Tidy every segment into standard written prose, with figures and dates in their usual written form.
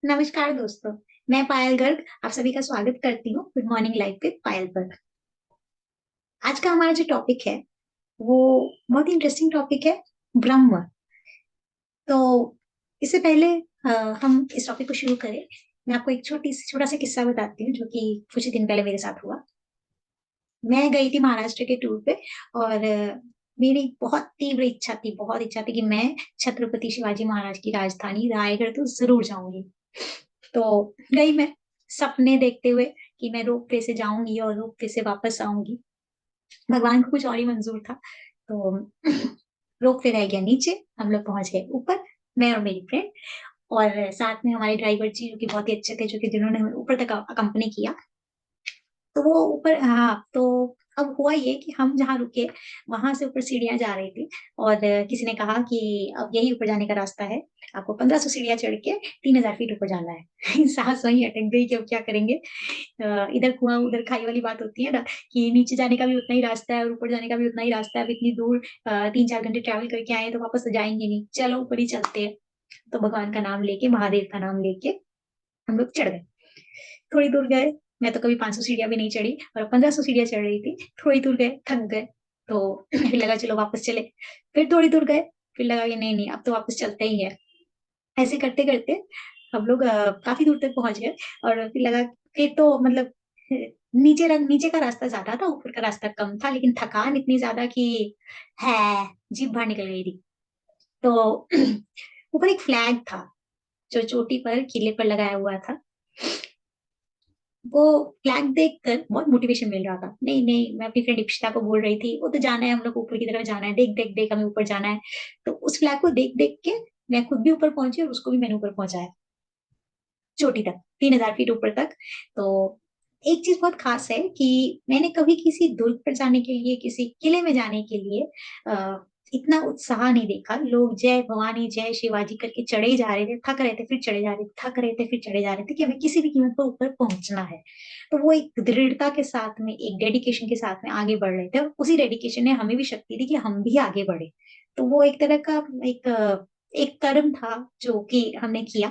नमस्कार दोस्तों। मैं पायल गर्ग आप सभी का स्वागत करती हूँ गुड मॉर्निंग लाइफ विद पायल पर। आज का हमारा जो टॉपिक है वो बहुत ही इंटरेस्टिंग टॉपिक है, ब्रह्म। तो इससे पहले अ, हम इस टॉपिक को शुरू करें। मैं आपको एक छोटा सा किस्सा बताती हूँ जो कि कुछ ही दिन पहले मेरे साथ हुआ। मैं गई थी महाराष्ट्र के टूर पे और मेरी बहुत इच्छा थी कि मैं छत्रपति शिवाजी महाराज की राजधानी रायगढ़ तो जरूर जाऊंगी। तो गई मैं सपने देखते हुए कि मैं रोप वे से जाऊंगी और रोप वे से वापस आऊंगी। भगवान को कुछ और ही मंजूर था। तो रोप वे रह गया नीचे, हम लोग पहुंच गए ऊपर, मैं और मेरी फ्रेंड। और साथ में हमारे ड्राइवर जी जो कि बहुत ही अच्छे थे, जो कि जिन्होंने हमें ऊपर तक अकम्पनी किया। तो वो ऊपर, हाँ, तो अब हुआ ये कि हम जहाँ रुके वहां से ऊपर सीढ़ियां जा रही थी। और किसी ने कहा कि अब यही ऊपर जाने का रास्ता है, आपको 1500 सीढ़ियां चढ़ के 3000 फीट ऊपर जाना है। सांस वहीं अटक गई कि अब क्या करेंगे। इधर कुआं उधर खाई वाली बात होती है ना, कि नीचे जाने का भी उतना ही रास्ता है और ऊपर जाने का भी उतना ही रास्ता है। अब इतनी दूर 3-4 घंटे ट्रैवल करके आए तो वापस तो जाएंगे नहीं, चलो ऊपर ही चलते हैं। तो भगवान का नाम लेके, महादेव का नाम लेके हम लोग चढ़ गए। थोड़ी दूर गए, मैं तो कभी 500 सीढ़ियां भी नहीं चढ़ी और 1500 सीढ़ियां चढ़ रही थी। थोड़ी दूर गए, थक गए, तो फिर लगा चलो वापस चले। फिर थोड़ी दूर गए, फिर लगा कि नहीं नहीं अब तो वापस चलते ही है। ऐसे करते करते हम लोग काफी दूर तक पहुंच गए। और फिर लगा फिर तो मतलब अ, नीचे का रास्ता ज्यादा था, ऊपर का रास्ता कम था, लेकिन थकान इतनी ज्यादा कि है जीभ बाहर निकल गई थी। तो ऊपर एक फ्लैग था जो चोटी पर किले पर लगाया हुआ था। वो फ्लैग देखकर बहुत मोटिवेशन मिल रहा था। नहीं नहीं, मैं अपनी फ्रेंड इप्शिता को बोल रही थी वो तो जाना है, हम लोग को ऊपर की तरफ जाना है, देख देख देख हमें ऊपर जाना है। तो उस फ्लैग को देख देख के मैं खुद भी ऊपर पहुंची और उसको भी मैंने ऊपर पहुंचाया, चोटी तक, 3000 फीट ऊपर तक। तो एक चीज बहुत खास है कि मैंने कभी किसी दुर्ग पर जाने के लिए, किसी किले में जाने के लिए इतना उत्साह नहीं देखा। लोग जय भवानी जय शिवाजी करके चढ़े ही जा रहे थे, थक रहे थे फिर चढ़े जा रहे थे, थक रहे थे फिर चढ़े जा रहे थे, कि हमें किसी भी कीमत पर ऊपर पहुंचना है। तो वो एक दृढ़ता के साथ में, एक डेडिकेशन के साथ में आगे बढ़ रहे थे और उसी डेडिकेशन ने हमें भी शक्ति दी कि हम भी आगे बढ़े। तो वो एक तरह का एक कर्म था जो कि हमने किया,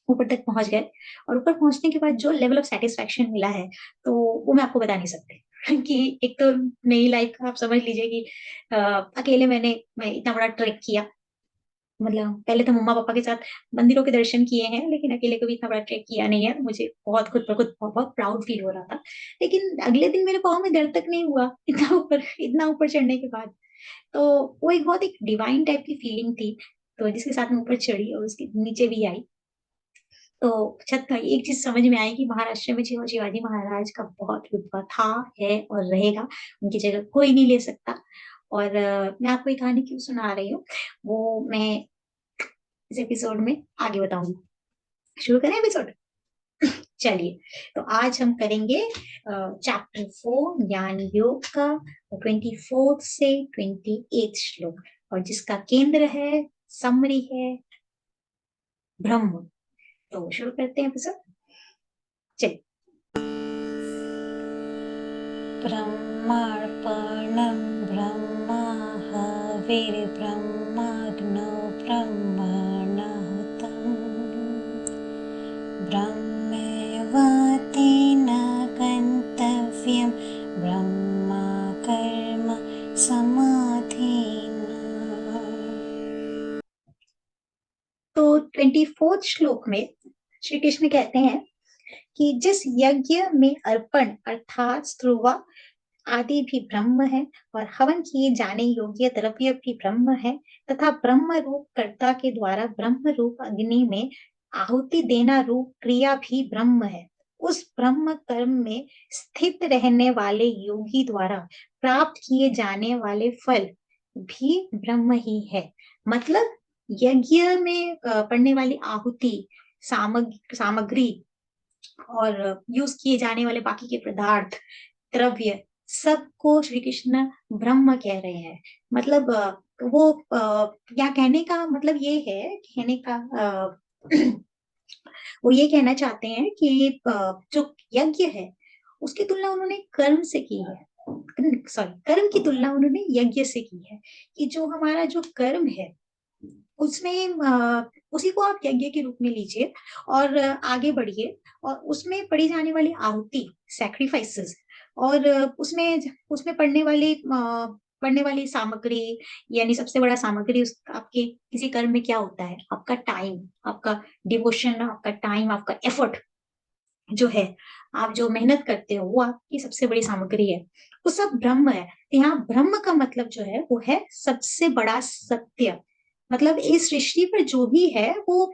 ऊपर तक पहुंच गए। और ऊपर पहुंचने के बाद जो लेवल ऑफ सेटिस्फेक्शन मिला है, तो वो मैं आपको बता नहीं सकती। कि एक तो नई लाइफ का आप समझ लीजिए कि अकेले मैं इतना बड़ा ट्रैक किया। मतलब पहले तो मम्मा पापा के साथ मंदिरों के दर्शन किए हैं, लेकिन अकेले कभी इतना बड़ा ट्रैक किया नहीं है। मुझे बहुत खुद पर खुद बहुत प्राउड फील हो रहा था। लेकिन अगले दिन मेरे पाँव में दर्द तक नहीं हुआ, इतना ऊपर चढ़ने के बाद। तो वो एक बहुत एक डिवाइन टाइप की फीलिंग थी। तो जिसके साथ मैं ऊपर चढ़ी और उसके नीचे भी आई, तो छत का एक चीज समझ में आई कि महाराष्ट्र में शिवाजी महाराज का बहुत रुतबा था, है और रहेगा। उनकी जगह कोई नहीं ले सकता। और मैं आपको ये कहानी क्यों सुना रही हूँ, वो मैं इस एपिसोड में आगे बताऊंगी। शुरू करें एपिसोड? चलिए, तो आज हम करेंगे चैप्टर 4 ज्ञान योग का 24 से 28 श्लोक, और जिसका केंद्र है, समरी है, ब्रह्म। तो शुरू करते हैं एपिसोड, चलिए। ब्रह्मार्पणं ब्रह्माहविर्ब्रह्माग्नौ ब्रह्मणाहुतम् ब्रह्मेवातेन गन्तव्यं ब्रह्मा कर्म समाधिना। तो 24 श्लोक में श्री कृष्ण कहते हैं कि जिस यज्ञ में अर्पण अर्थात ध्रुवा आदि भी ब्रह्म है, और हवन किए जाने योग्य द्रव्य भी ब्रह्म है, तथा ब्रह्म रूप कर्ता के द्वारा ब्रह्म रूप अग्नि में आहुति देना रूप क्रिया भी ब्रह्म है, उस ब्रह्म कर्म में स्थित रहने वाले योगी द्वारा प्राप्त किए जाने वाले फल भी ब्रह्म ही है। मतलब यज्ञ में पड़ने वाली आहुति, सामग्री और यूज किए जाने वाले बाकी के पदार्थ, द्रव्य, सबको श्री कृष्ण ब्रह्म कह रहे हैं। मतलब या कहने का मतलब ये है, कहने का वो ये कहना चाहते हैं कि जो यज्ञ है उसकी तुलना उन्होंने कर्म से की है। सॉरी, कर्म की तुलना उन्होंने यज्ञ से की है। कि जो हमारा जो कर्म है, उसमें उसी को आप यज्ञ के रूप में लीजिए और आगे बढ़िए, और उसमें पड़ी जाने वाली आहुति, सैक्रिफाइसेस, और उसमें उसमें पड़ने वाली सामग्री, यानी सबसे बड़ा सामग्री उस आपके किसी कर्म में क्या होता है, आपका टाइम, आपका डिवोशन, आपका टाइम, आपका एफर्ट जो है, आप जो मेहनत करते हो वो आपकी सबसे बड़ी सामग्री है। वो सब ब्रह्म है। यहाँ ब्रह्म का मतलब जो है वो है सबसे बड़ा सत्य। मतलब इस सृष्टि पर जो भी है वो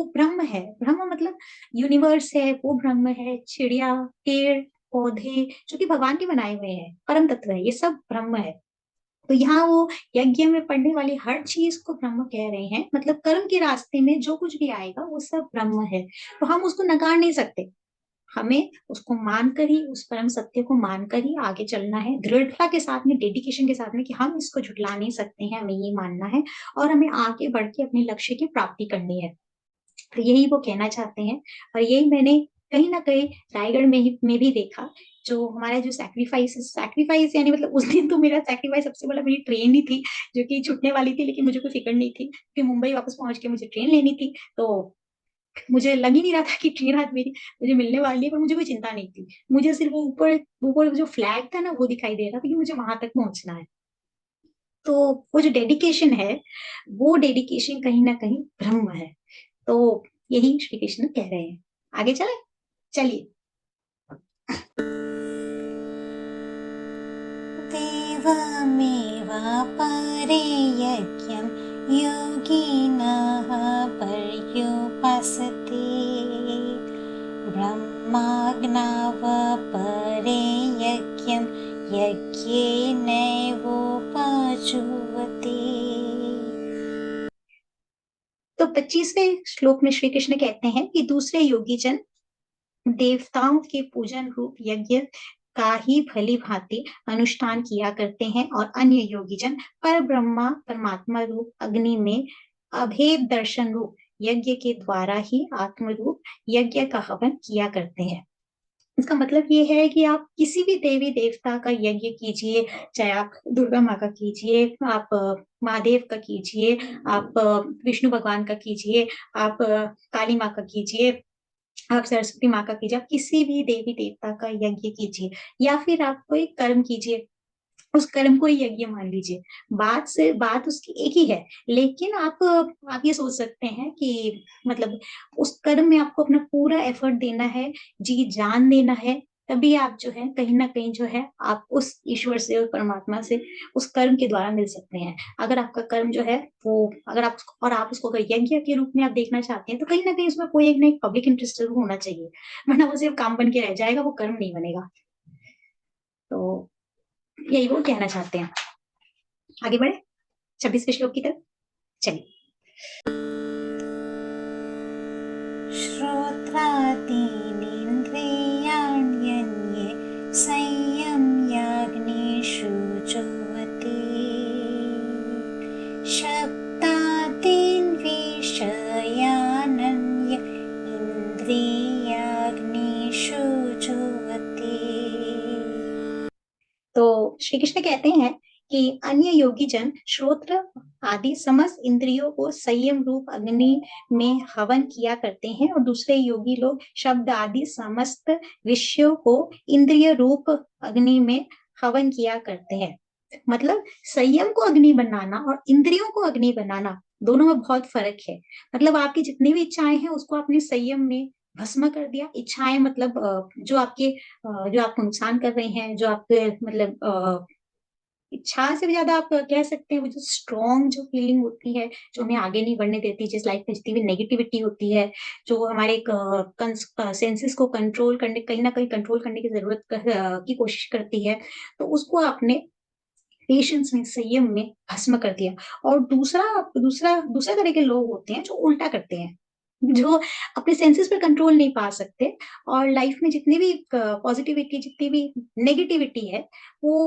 ब्रह्म है। ब्रह्म मतलब यूनिवर्स है, वो ब्रह्म है। चिड़िया, पेड़ पौधे जो कि भगवान के बनाए हुए हैं, परम तत्व है, ये सब ब्रह्म है। तो यहाँ वो यज्ञ में पड़ने वाली हर चीज को ब्रह्म कह रहे हैं। मतलब कर्म के रास्ते में जो कुछ भी आएगा वो सब ब्रह्म है, तो हम उसको नकार नहीं सकते। हमें उसको मानकर ही, उस परम सत्य को मानकर ही आगे चलना है, दृढ़ता के साथ में, डेडिकेशन के साथ में, कि हम इसको झुठला नहीं सकते हैं, हमें ये मानना है और हमें आगे बढ़ के अपने लक्ष्य की प्राप्ति करनी है। तो यही वो कहना चाहते हैं। और यही मैंने कहीं ना कहीं रायगढ़ में भी देखा। जो हमारा जो सैक्रिफाइस यानी मतलब उस दिन तो मेरा सैक्रिफाइस सबसे बड़ा मेरी ट्रेन ही थी, जो कि छूटने वाली थी, लेकिन मुझे कोई फिक्र नहीं थी क्योंकि मुंबई वापस पहुंच के मुझे ट्रेन लेनी थी। तो मुझे लग ही नहीं रहा था कि ट्रेन आज मेरी मुझे मिलने वाली है, पर मुझे कोई चिंता नहीं थी। मुझे सिर्फ वो ऊपर ऊपर जो फ्लैग था ना वो दिखाई दे रहा था कि मुझे वहां तक पहुंचना है। तो वो जो डेडिकेशन है, वो डेडिकेशन कहीं ना कहीं ब्रह्म है। तो यही श्री कृष्ण कह रहे हैं। आगे चले, चलिए। देवमेवापरे यज्ञं योगिनः पर्युपासते ब्रह्माज्ञावपरे यज्ञं यज्ञेनैवोपजुह्वति। तो 25वें श्लोक में श्री कृष्ण कहते हैं कि दूसरे योगी जन देवताओं के पूजन रूप यज्ञ का ही भली भांति अनुष्ठान किया करते हैं, और अन्य योगी जन पर ब्रह्मा परमात्मा रूप अग्नि में अभेद दर्शन रूप यज्ञ के द्वारा ही आत्म रूप यज्ञ का हवन किया करते हैं। इसका मतलब ये है कि आप किसी भी देवी देवता का यज्ञ कीजिए, चाहे आप दुर्गा माँ का कीजिए, आप महादेव का कीजिए, आप विष्णु भगवान का कीजिए, आप काली माँ का कीजिए, आप सरस्वती माँ का कीजिए, आप किसी भी देवी देवता का यज्ञ कीजिए, या फिर आप कोई कर्म कीजिए, उस कर्म को ही यज्ञ मान लीजिए। बात उसकी एक ही है। लेकिन आप ये सोच सकते हैं कि मतलब उस कर्म में आपको अपना पूरा एफर्ट देना है, जी जान देना है, तभी आप जो है कहीं ना कहीं जो है आप उस ईश्वर से और परमात्मा से उस कर्म के द्वारा मिल सकते हैं। अगर आपका कर्म जो है वो, अगर आप और आप उसको अगर यज्ञ के रूप में आप देखना चाहते हैं, तो कहीं ना कहीं उसमें कोई एक ना एक पब्लिक इंटरेस्ट जरूर होना चाहिए, वरना वो सिर्फ काम बन के रह जाएगा, वो कर्म नहीं बनेगा। तो यही वो कहना चाहते हैं। आगे बढ़े 26वें श्लोक की तरफ, चलिए। श्रोत्रादीनिन्द्रियाण्यन्ये संयम्याग्निषु जुह्वति शब्दादीन् विषयानन्य इन्द्रियाग्निषु जुह्वति। तो श्री कृष्ण कहते हैं कि अन्य योगी जन श्रोत्र आदि समस्त इंद्रियों को संयम रूप अग्नि में हवन किया करते हैं, और दूसरे योगी लोग शब्द आदि समस्त विषयों को इंद्रिय रूप अग्नि में हवन किया करते हैं। मतलब संयम को अग्नि बनाना और इंद्रियों को अग्नि बनाना, दोनों में बहुत फर्क है। मतलब आपकी जितनी भी इच्छाएं हैं उसको आपने संयम में भस्म कर दिया। इच्छाएं मतलब जो आपको नुकसान कर रहे हैं, जो आपके मतलब इच्छा से भी ज्यादा आप कह सकते हैं वो जो स्ट्रॉन्ग जो फीलिंग होती है, जो हमें आगे नहीं बढ़ने देती, जिस लाइफ में जितनी भी नेगेटिविटी होती है, जो हमारे सेंसेस को कंट्रोल करने, कहीं ना कहीं कंट्रोल करने की की कोशिश करती है, तो उसको आपने पेशेंस में, संयम में भस्म कर दिया। और दूसरा तरह के लोग होते हैं जो उल्टा करते हैं, जो अपने सेंसेस पर कंट्रोल नहीं पा सकते, और लाइफ में जितनी भी पॉजिटिविटी, जितनी भी नेगेटिविटी है, वो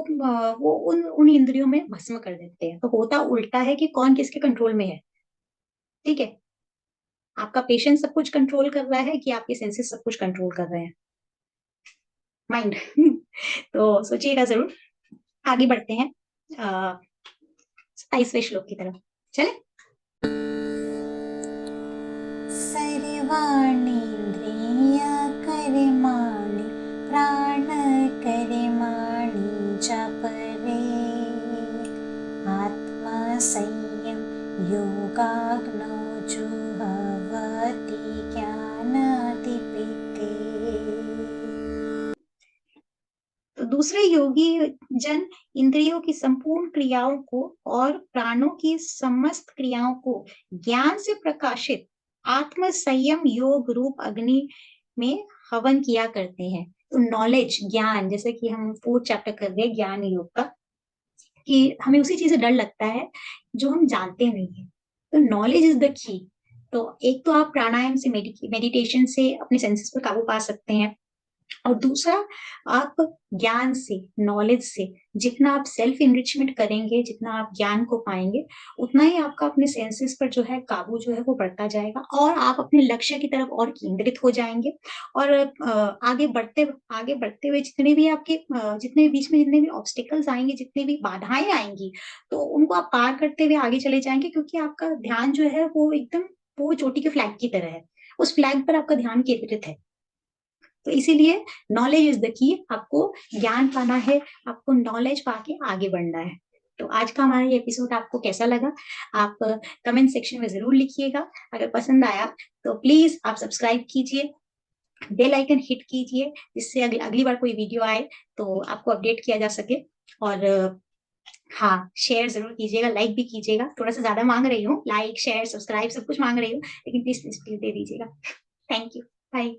उन उन इंद्रियों में भस्म कर देते हैं। तो होता उल्टा है कि कौन किसके कंट्रोल में है। ठीक है, आपका पेशेंस सब कुछ कंट्रोल कर रहा है कि आपके सेंसेस सब कुछ कंट्रोल कर रहे हैं, माइंड। तो सोचिएगा जरूर। आगे बढ़ते हैं 27वें श्लोक की तरफ, चले। सर्वाणीन्द्रियकर्माणि प्राणकर्माणि च परे आत्मसंयम योगाग्नौ जुह्वति ज्ञानादिपिते। तो दूसरे योगी जन इंद्रियों की संपूर्ण क्रियाओं को और प्राणों की समस्त क्रियाओं को ज्ञान से प्रकाशित आत्म संयम योग रूप अग्नि में हवन किया करते हैं। तो नॉलेज, ज्ञान, जैसे कि हम 4th चैप्टर कर रहे हैं ज्ञान योग का, कि हमें उसी चीज से डर लगता है जो हम जानते नहीं है। तो नॉलेज इज द की। तो एक तो आप प्राणायाम से, मेडिटेशन से अपने सेंसेस पर काबू पा सकते हैं, और दूसरा आप ज्ञान से, नॉलेज से जितना आप सेल्फ इनरिचमेंट करेंगे, जितना आप ज्ञान को पाएंगे, उतना ही आपका अपने सेंसेस पर जो है काबू जो है वो बढ़ता जाएगा, और आप अपने लक्ष्य की तरफ और केंद्रित हो जाएंगे। और आगे बढ़ते हुए जितने भी आपके जितने बीच में जितने भी ऑब्स्टिकल्स आएंगे, जितनी भी बाधाएं आएंगी, तो उनको आप पार करते हुए आगे चले जाएंगे, क्योंकि आपका ध्यान जो है वो एकदम, वो चोटी के फ्लैग की तरह है, उस फ्लैग पर आपका ध्यान केंद्रित है। तो इसीलिए नॉलेज इज द की। आपको ज्ञान पाना है, आपको नॉलेज पाके आगे बढ़ना है। तो आज का हमारा ये एपिसोड आपको कैसा लगा, आप कमेंट सेक्शन में जरूर लिखिएगा। अगर पसंद आया तो प्लीज आप सब्सक्राइब कीजिए, बेल आइकन हिट कीजिए, जिससे अगली बार कोई वीडियो आए तो आपको अपडेट किया जा सके। और हाँ, शेयर जरूर कीजिएगा, लाइक भी कीजिएगा। थोड़ा सा ज्यादा मांग रही हूँ, लाइक शेयर सब्सक्राइब सब कुछ मांग रही हूँ, लेकिन प्लीज प्लीज प्लीज दे दीजिएगा। Thank you, bye.